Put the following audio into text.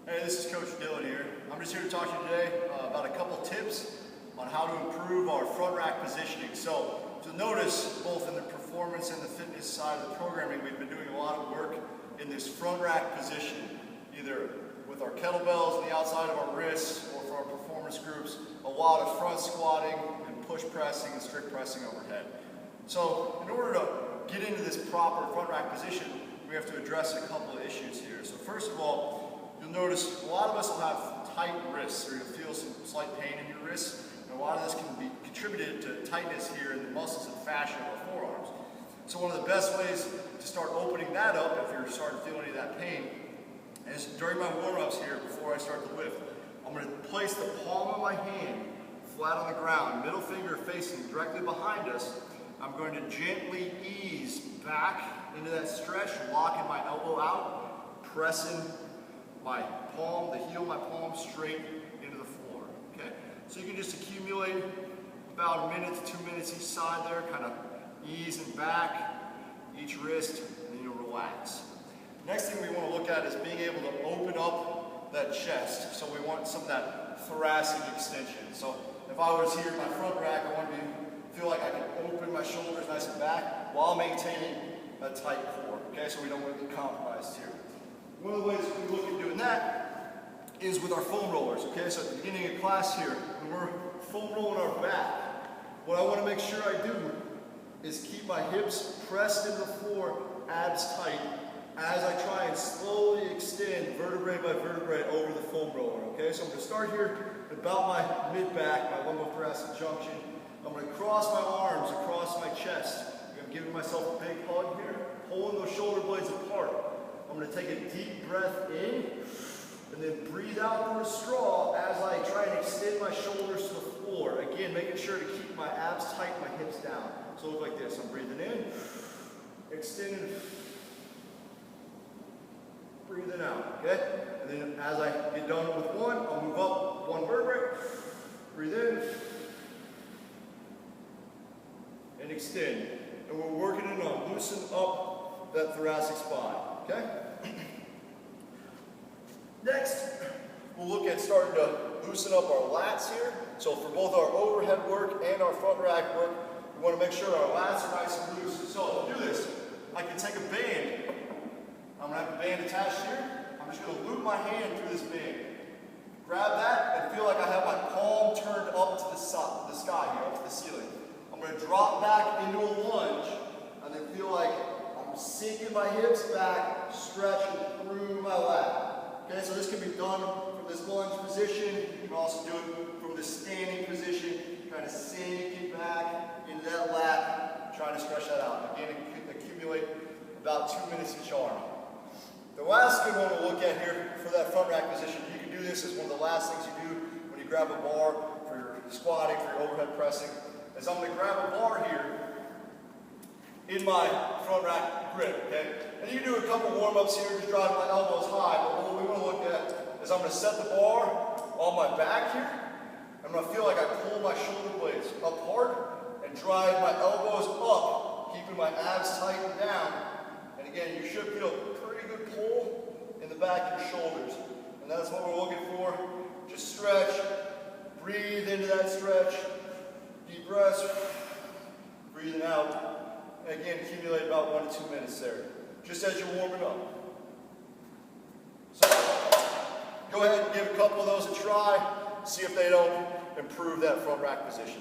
Hey, this is Coach Dillon here. I'm just here to talk to you today about a couple tips on how to improve our front rack positioning. So, to notice both in the performance and the fitness side of the programming, we've been doing a lot of work in this front rack position, either with our kettlebells on the outside of our wrists or for our performance groups, a lot of front squatting and push pressing and strict pressing overhead. So, in order to get into this proper front rack position, we have to address a couple of issues here. So first of all, you'll notice a lot of us will have tight wrists, or you'll feel some slight pain in your wrists, and a lot of this can be contributed to tightness here in the muscles and fascia of our forearms. So one of the best ways to start opening that up, if you're starting to feel any of that pain, is during my warm-ups here, before I start the lift, I'm going to place the palm of my hand flat on the ground, middle finger facing directly behind us. I'm going to gently ease back into that stretch, locking my elbow out, pressing my palm, the heel of my palm straight into the floor, okay? So you can just accumulate about a minute to 2 minutes each side there, kind of easing back each wrist, and then you'll relax. Next thing we want to look at is being able to open up that chest. So we want some of that thoracic extension. So if I was here in my front rack, I want to feel like I can open my shoulders nice and back while maintaining a tight core, okay? So we don't want to get compromised here. One of the ways we look at doing that is with our foam rollers, okay? So at the beginning of class here, when we're foam rolling our back, what I want to make sure I do is keep my hips pressed into the floor, abs tight, as I try and slowly extend vertebrae by vertebrae over the foam roller, okay? So I'm going to start here at about my mid-back, my lumbothoracic junction. I'm going to cross my arms across my chest. I'm giving myself a big hug here, pulling those shoulder blades apart. I'm going to take a deep breath in, and then breathe out through a straw as I try and extend my shoulders to the floor. Again, making sure to keep my abs tight, my hips down. So look like this. I'm breathing in, extending, breathing out, okay? And then as I get done with one, I'll move up one vertebrae, breathe in, and extend. And we're working in on loosen up that thoracic spine, okay? Next, we'll look at starting to loosen up our lats here. So for both our overhead work and our front rack work, we want to make sure our lats are nice and loose. So to do this, I can take a band. I'm going to have a band attached here. I'm just going to loop my hand through this band. Grab that and feel like I have my palm turned up to the sky here, up to the ceiling. I'm going to drop back into a lunge and then feel like I'm sinking my hips back, stretching through my lat. Okay, so this can be done from this lunge position. You can also do it from this standing position, kind of sinking back into that lat, trying to stretch that out. Again, accumulate about 2 minutes each arm. The last good one we'll look at here for that front rack position, you can do this as one of the last things you do when you grab a bar for your squatting, for your overhead pressing, is I'm going to grab a bar here in my front rack grip, okay? And you can do a couple warm-ups here, just driving my elbows high, but what we want to look at is I'm going to set the bar on my back here. I'm going to feel like I pull my shoulder blades apart and drive my elbows up, keeping my abs tight and down. And again, you should feel a pretty good pull in the back of your shoulders. And that's what we're looking for. Just stretch, breathe into that stretch, deep breaths, breathing out. And again, accumulate about 1 to 2 minutes there, just as you're warming up. So go ahead and give a couple of those a try, see if they don't improve that front rack positioning.